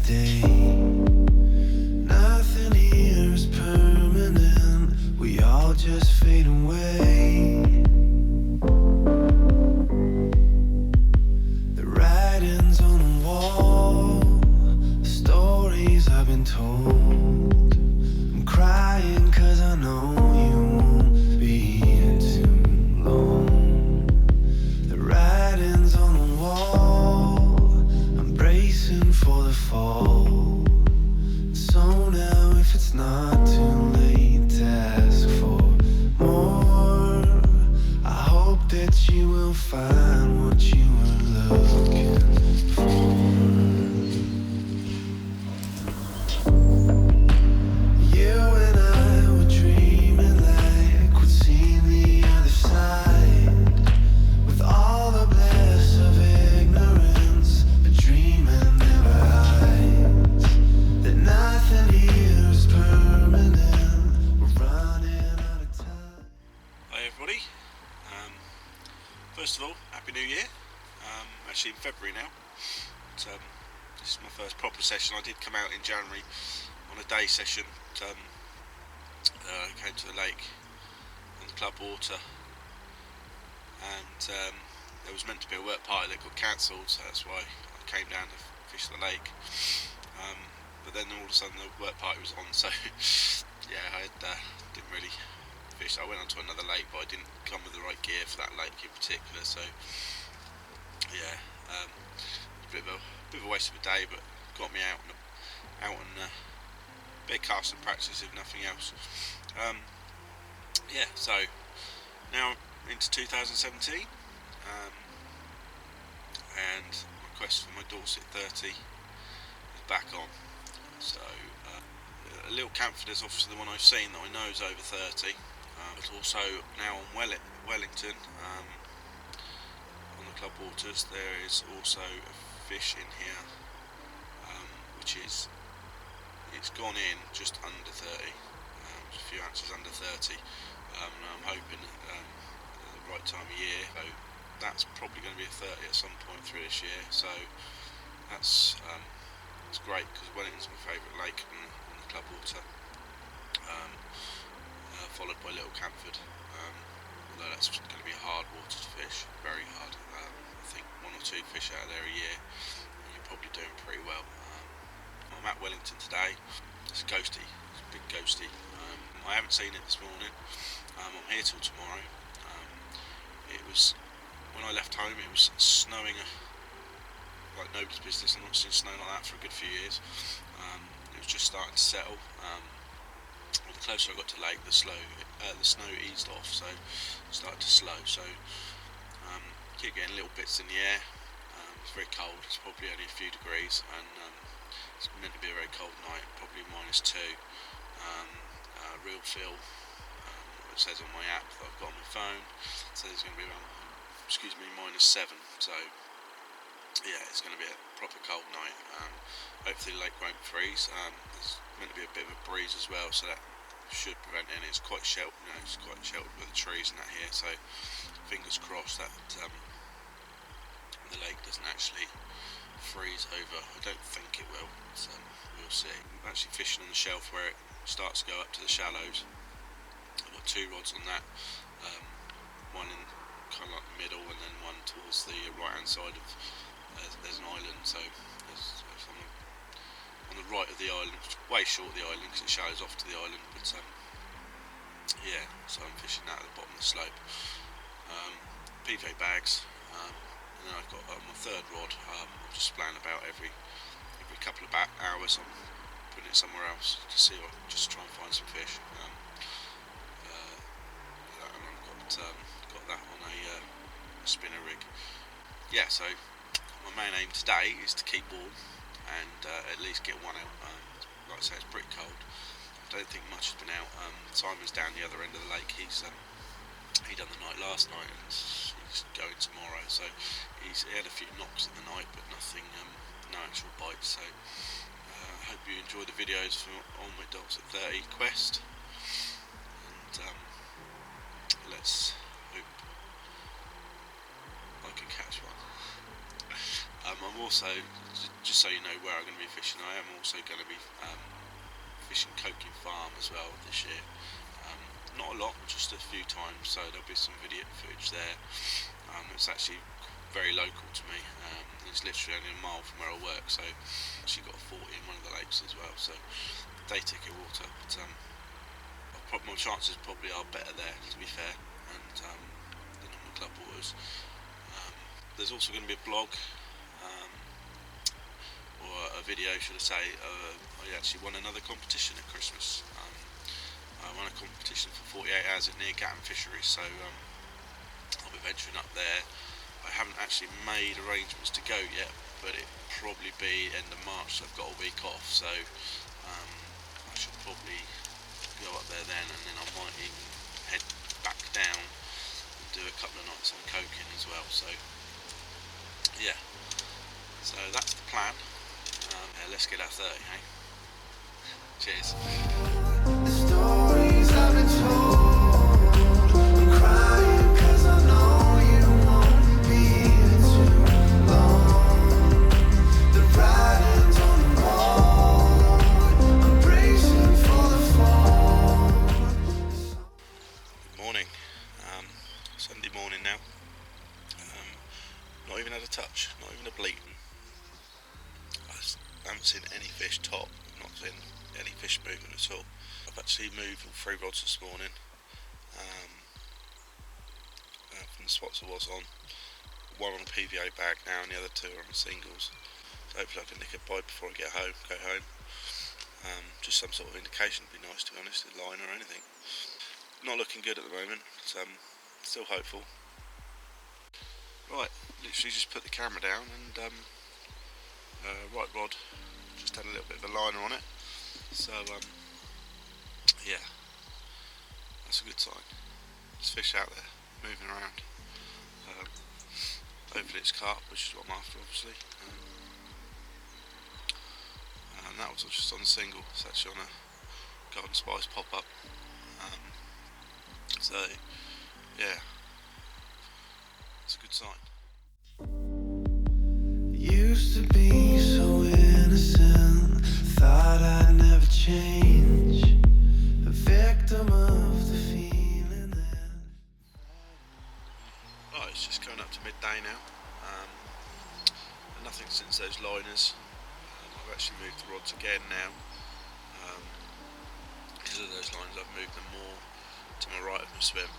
day. Nothing here is permanent, we all just fade away. The writing's on the wall, the stories I've been told. I'm crying 'cause I know you won't be here too long. The writing's on the wall, I'm bracing for the fall. So now if it's not too late to ask for more, I hope that you will find what you were looking for. You and I were dreaming like we'd seen the other side, with all the bliss of ignorance, but dreaming never hides that nothing here is permanent. We're running out of time. Hi everybody, first of all, Happy New Year. Actually in February now, but, this is my first proper session. I did come out in January on a day session. I came to the lake on the club water, and there was meant to be a work party that got cancelled, so that's why I came down to fish the lake. But then all of a sudden the work party was on, so yeah, I didn't really fish. I went onto another lake, but I didn't come with the right gear for that lake in particular, so yeah, a bit of a waste of a day, but got me out and a bit of casting practice if nothing else. Yeah, so now into 2017, and my quest for my Dorset 30 is back on. So a little Camphor is obviously the one I've seen that I know is over 30, but also now on Wellington, on the club waters, there is also a fish in here, which is, it's gone in just under 30, a few ounces under 30. I'm hoping at the right time of year, so that's probably going to be a 30 at some point through this year. So that's it's great, because Wellington's my favourite lake on the club water, followed by Little Camphor, although that's going to be a hard water to fish, very hard. I think 1 or 2 fish out of there a year, and you're probably doing pretty well. I'm at Wellington today. It's ghosty, it's a big ghosty. I haven't seen it this morning. I'm here till tomorrow. It was, when I left home, it was snowing like nobody's business. I've not seen snow like that for a good few years. It was just starting to settle. The closer I got to lake, the snow eased off, so it started to slow. So keep getting little bits in the air. It's very cold. It's probably only a few degrees, and it's meant to be a very cold night, probably -2. Real feel, it says on my app that I've got on my phone, it says it's going to be around, -7. So yeah, it's going to be a proper cold night. Hopefully the lake won't freeze. There's meant to be a bit of a breeze as well, so that should prevent any. It's quite sheltered, it's quite sheltered with the trees and that here, so fingers crossed that the lake doesn't actually freeze over. I don't think it will, so we'll see. I'm actually fishing on the shelf where it starts to go up to the shallows. I've got 2 rods on that, one in kind of like the middle, and then one towards the right hand side of there's an island, so there's on the right of the island, way short of the island because it shallows off to the island, but yeah, so I'm fishing that at the bottom of the slope. PV bags, and then I've got my 3rd rod. I'm just playing about every couple of hours. I'm putting it somewhere else to see, or just try and find some fish. And I've got that on a spinner rig. Yeah, so my main aim today is to keep warm and at least get one out. Like I say, it's pretty cold. I don't think much has been out. Simon's down the other end of the lake. He done the night last night, and he's going tomorrow. So he had a few knocks in the night, but nothing, no actual bites. So I hope you enjoy the videos on my Dorset 30 quest, and let's hope I can catch one. I'm also just so you know where I'm going to be fishing, I am also going to be fishing Coking Farm as well this year. Not a lot, just a few times, so there'll be some video footage there. It's actually very local to me. It's literally only a mile from where I work, so I've actually got a 40 in one of the lakes as well, so day ticket water, but my chances probably are better there, to be fair, and than on the club waters. There's also going to be a blog, or a video should I say. I actually won another competition at Christmas. I won a competition for 48 hours at near Gatton Fisheries, so I'll be venturing up there. I haven't actually made arrangements to go yet, but it'll probably be end of March, so I've got a week off, so I should probably go up there then, and then I might even head back down and do a couple of nights on Coking as well, so yeah, so that's the plan. Let's get that 30, hey? Cheers. The stories I've been told, I'm crying 'cause I know you won't be here too long. The writing's on the wall, I'm bracing for the fall. Good morning. Sunday morning now. Not even had a touch, not even a bleating. I haven't seen any fish top, I've not seen any fish movement at all. I've actually moved all 3 rods this morning from the spots I was on. One on a PVA bag now and the other 2 are on singles. So hopefully I can nick a bite before I go home. Just some sort of indication would be nice, to be honest, a line or anything. Not looking good at the moment, but still hopeful. Right, literally just put the camera down and right rod just had a little bit of a liner on it, so yeah, that's a good sign. There's fish out there moving around. Hopefully it's carp, which is what I'm after, obviously. And that was just on a single. It's actually on a Garden Spice pop-up. So yeah, it's a good sign. Used to be so innocent, thought I'd never change. A victim of the feeling that. Oh, it's just coming up to midday now. Nothing since those liners. I've actually moved the rods again now. Because of those liners, I've moved them more to my right of my swim,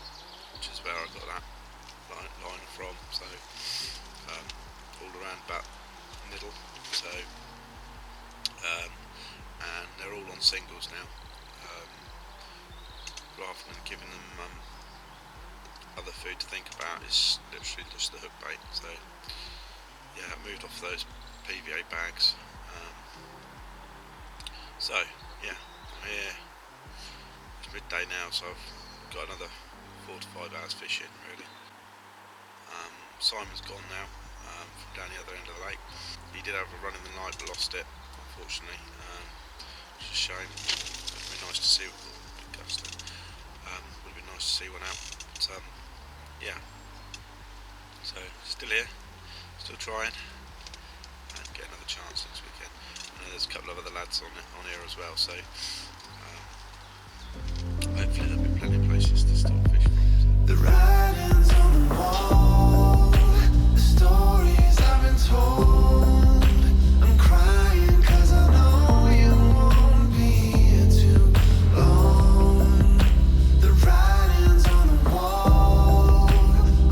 which is where I got that liner from. So all around about middle. So and they're all on singles now. Rather than giving them other food to think about, is literally just the hook bait. So yeah, I moved off those PVA bags. So yeah, I'm here. It's midday now, so I've got another 4 to 5 hours fishing really. Simon's gone now from down the other end of the lake. He did have a run in the night but lost it, unfortunately. Which is a shame. Would have been nice to see. Would have been nice to see one out. But yeah. So still here, still trying, and get another chance next weekend. I know there's a couple of other lads on here as well, so hopefully there'll be plenty of places to still fish from. The writing's on the wall, the stories I've been told. I'm crying 'cause I know you won't be here too long. The writing's on the wall,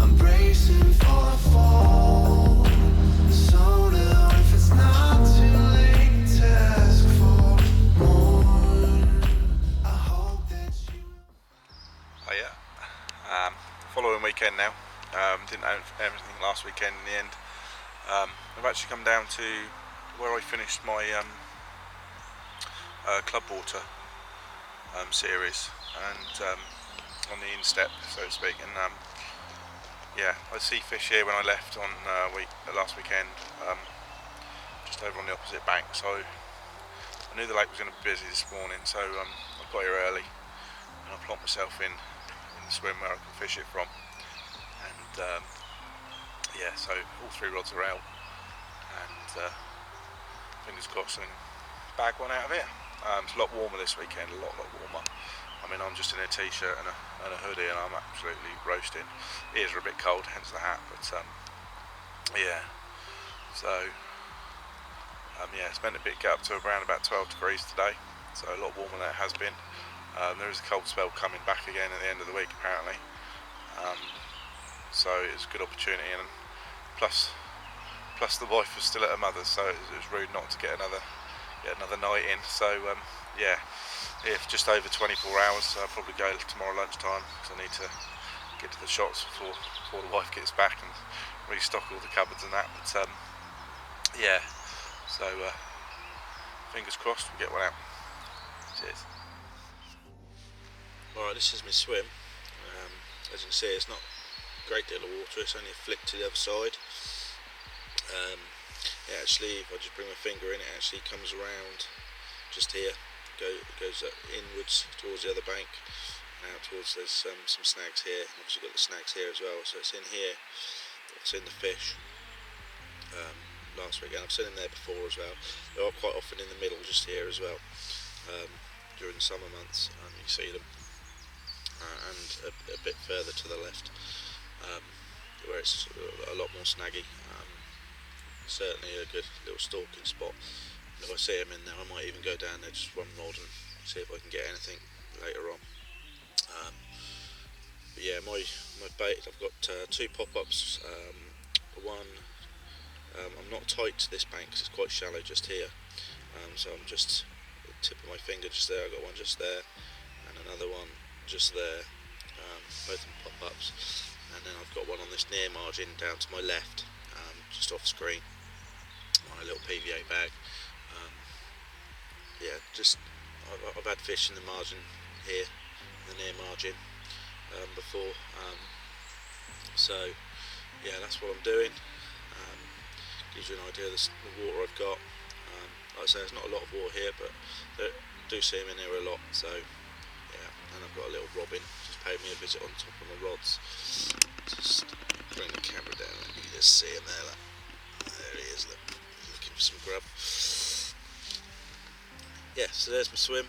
I'm bracing for a fall. So now if it's not too late to ask for more, I hope that you. Oh yeah. Following weekend now. Didn't have everything last weekend in the end. I've actually come down to where I finished my club water series, and on the instep, so to speak. And yeah, I see fish here when I left on last weekend, just over on the opposite bank. So I knew the lake was going to be busy this morning, so I got here early and I plonked myself in the swim where I can fish it from. And yeah, so all 3 rods are out, and fingers crossed and bag one out of here. It's a lot warmer this weekend, a lot warmer. I mean, I'm just in a t-shirt and a hoodie and I'm absolutely roasting. Ears are a bit cold, hence the hat, but yeah. So yeah, it's meant to get up to around about 12 degrees today, so a lot warmer than it has been. There is a cold spell coming back again at the end of the week apparently, so it's a good opportunity, and plus the wife was still at her mother's, so it was rude not to get another night in. So yeah, for just over 24 hours, so I'll probably go tomorrow lunchtime because I need to get to the shops before the wife gets back and restock all the cupboards and that. But yeah, so fingers crossed we get one out. Cheers. Alright, this is my swim. As you can see, it's not a great deal of water, it's only a flick to the other side. It actually, if I just bring my finger in, it actually comes around just here, goes inwards towards the other bank, out towards, there's some snags here, and obviously got the snags here as well, so it's in here, it's in the fish. Last week, and I've seen them there before as well. They are quite often in the middle, just here as well. During the summer months, you see them, and a bit further to the left, where it's a lot more snaggy. Certainly a good little stalking spot. If I see them in there, I might even go down there, just one rod and see if I can get anything later on. But yeah, my bait, I've got two pop-ups. One, I'm not tight to this bank because it's quite shallow just here, so I'm just the tip of my finger just there. I've got one just there and another one just there, both of them pop-ups, and then I've got one on this near margin down to my left, just off screen, on a little PVA bag. Yeah, just I've had fish in the margin here, the near margin, before, so yeah, that's what I'm doing. Gives you an idea of the water I've got. Like I say, there's not a lot of water here, but I do see them in here a lot, so yeah. And I've got a little robin just paid me a visit on top of my rods. Just bring the camera down and you can just see him there. There he is, look, looking for some grub. Yeah, so there's my swim.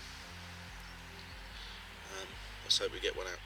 Let's hope we get one out.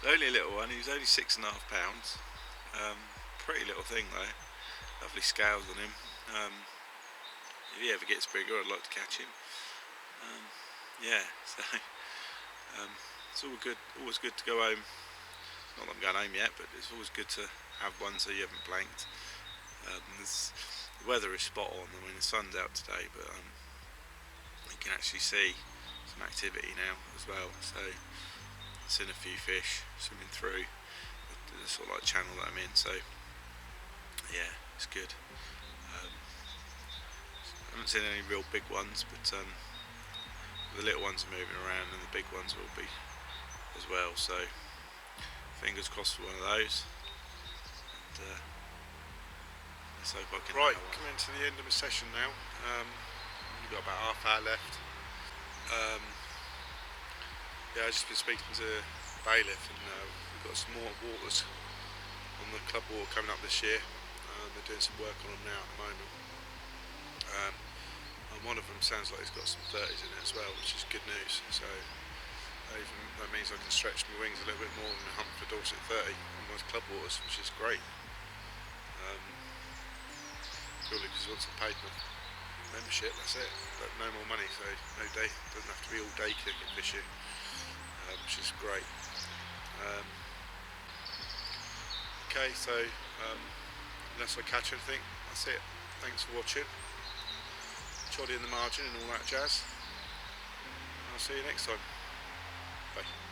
Only a little one, he's only 6.5 pounds. Pretty little thing though, lovely scales on him. If he ever gets bigger, I'd like to catch him. Yeah, so it's always good to go home. Not that I'm going home yet, but it's always good to have one so you haven't blanked. The weather is spot on. I mean, the sun's out today, but you can actually see some activity now as well. So seen a few fish swimming through the sort of like channel that I'm in, so yeah, it's good. I haven't seen any real big ones, but the little ones are moving around and the big ones will be as well, so fingers crossed for one of those, and let's hope I can. Right, coming to the end of my session now. We've got about half hour left. Yeah, I've just been speaking to Bailiff, and we've got some more waters on the club water coming up this year. They're doing some work on them now at the moment. And one of them sounds like it's got some 30s in it as well, which is good news. So that means I can stretch my wings a little bit more and hunt for Dorset 30 on those club waters, which is great. Purely because he wants a paid membership, that's it, but no more money, so no day, doesn't have to be all day cricket fishing, which is great. Okay, so unless I catch anything, that's it. Thanks for watching. Choddy in the margin and all that jazz. I'll see you next time. Bye.